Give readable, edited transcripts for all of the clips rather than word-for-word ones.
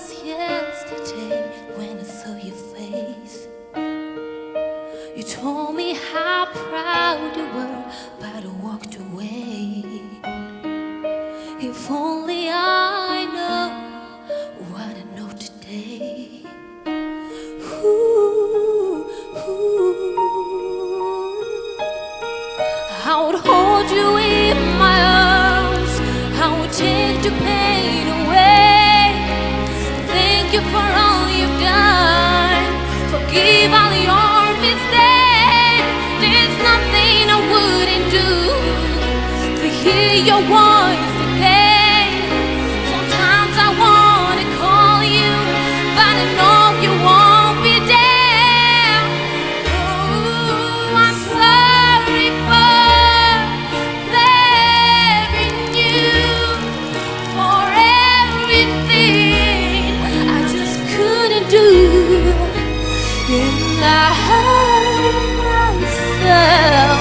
was yesterday when I saw your face. You told me how proud you were, but I walked away. If only I know what I know today. Ooh, ooh. I would hold you in my arms, I would take the pain away. Thank you for all you've done, forgive all your mistakes. There's nothing I wouldn't do to hear your voice again. Sometimes I wanna call you, but I know you won't be there. Oh, I'm sorry for blaming you for everything I just couldn't do. And I hurt myself.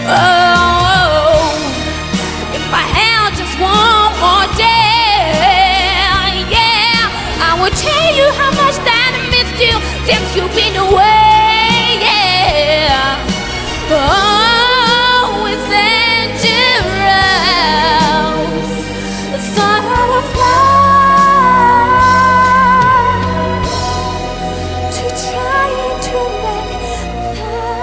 Oh, if I had just one more day, yeah, I would tell you how much that I missed you since you've been away, yeah. Oh, it's dangerous, the sort of love to try to make that.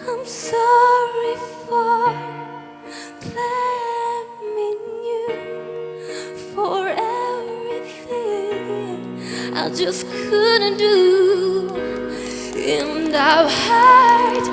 I'm sorry for blaming you for everything I just couldn't do, and I've hurt